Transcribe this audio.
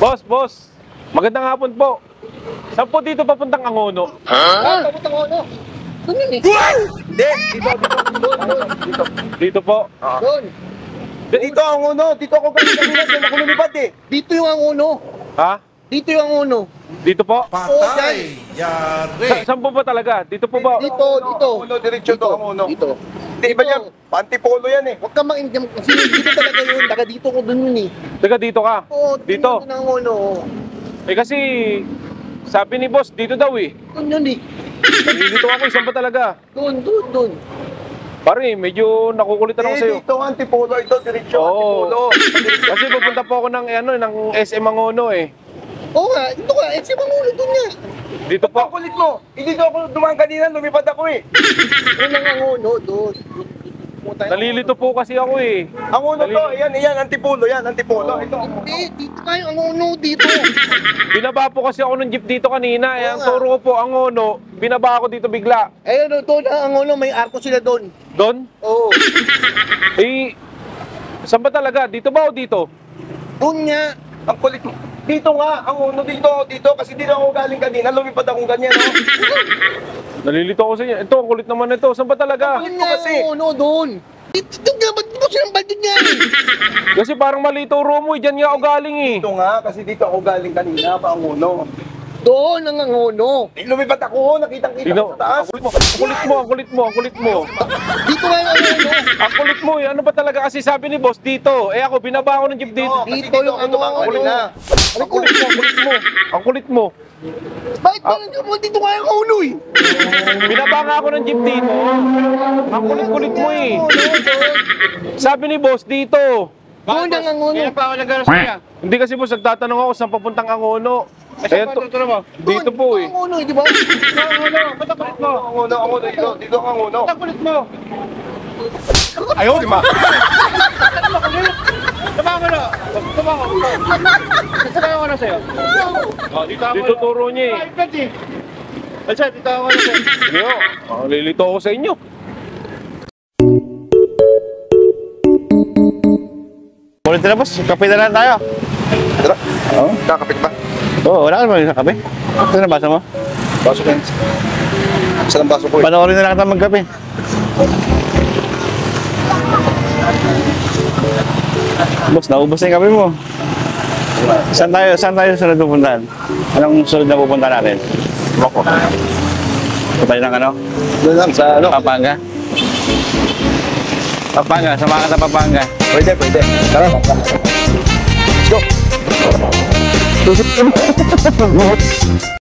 Boss. Magandang hapon po. Saan po dito papuntang Angono? Papuntang Angono. Doon yun eh. Hindi, Dito po. Doon. dito ang uno. Dito ako kanina, doon ako lumipad eh. Dito yung Angono. Ha? Dito yung Angono. Dito po? Patay! Yari! Saan po ba talaga? Dito po ba? Dito. Uno, diretso to ang uno. Dito. Hindi, iba yan. Pantipolo yan eh. Huwag kang maintindihan. Kasi dito talaga yun. Taga dito ko doon yun eh. Taga dito ka? Oo, Dito? Doon ang Angono. Eh kasi, sabi ni boss, dito daw eh. Doon yun eh. Nalilito ako, saan ba talaga? Doon. Pare, medyo nakukulitan ako sa'yo. Dito ang antipolo ito, diretso Oo. antipolo. Kasi pupunta po ako ng, ng SM Angono eh. Oo nga. Dito ka. Eh, si Mangulo doon nga. Dito Ang po. kulit mo. Hindi ako dumaan kanina, lumipad ako eh. Doon ang Angono. Doon. Nalilito po kasi ako eh. Ang uno to, yan, antipolo yan, antipolo. Ito. Hindi. Dito tayo. Angono. Dito. Binaba po kasi ako ng jeep dito kanina. Eh, ang nga. turo ko po, Angono, binaba ako dito bigla. Eh, doon ang Angono. May arko sila doon. Doon? Oo. Eh, saan ba talaga? Dito ba o dito? Doon nga. Ang kulit mo. Dito nga, ang uno dito, kasi dito ako galing kanina, lumipad akong ganyan, no? Nalilito ako sa inyo. Ito, ang kulit naman ito. Saan ba talaga? Doon nga kasi. ang Angono. Doon. Dito nga. Ba't mo sinambal doon nga eh? Kasi parang malito mo. Diyan nga ako galing eh. Dito nga, kasi dito ako galing kanina, pa ang uno. Doon ang Angono. Eh, lumipad ako, nakitang-kita Tingnan, ko sa taas. ang kulit mo. Dito nga ang Angono. Ang kulit mo eh. Ano ba talaga? Kasi sabi ni boss, dito. Eh ako, binaba ako ng jeep dito. Kasi Dito yung ako dumaan ano, kanina. Ang kulit mo. Bakit ba nandiyan mo? Dito nga ang Angono eh. Binaba nga ako ng jeep dito. Ang kulit mo eh. Sabi ni boss, dito. Doon ang Angono. Kaya pa ako nag-aras kaya. Hindi kasi boss, nagtatanong ako saan papuntang Angono. Saan pa tuturo mo? Dito po eh. Ang Angono eh, di ba? Ba't ang kulit mo? Ang uno dito ang uno. Ba't ang kulit mo? Ayaw, di ba? Tama ko na. Sasabayan ko na sa'yo. Dito turo niya eh. Ay, pwede. Basta, dito ako na sa'yo. Yo, lilito ako sa inyo. Ulit na boss, kape na lang tayo. Tara. Oo, kakapit ba? Oo, wala ka naman sa kape. Ito na basa mo? Baso ko yan. Isa lang baso ko eh. Panoorin na lang kita magkape. Boss, naubos na yung kape mo. Saan tayo sunod pupuntahan? Anong sunod na pupunta natin? Bako. Punta ng ano? Doon lang sa ano? Pampanga. Samahan ka sa Pampanga. Pwede. Tara. Let's go.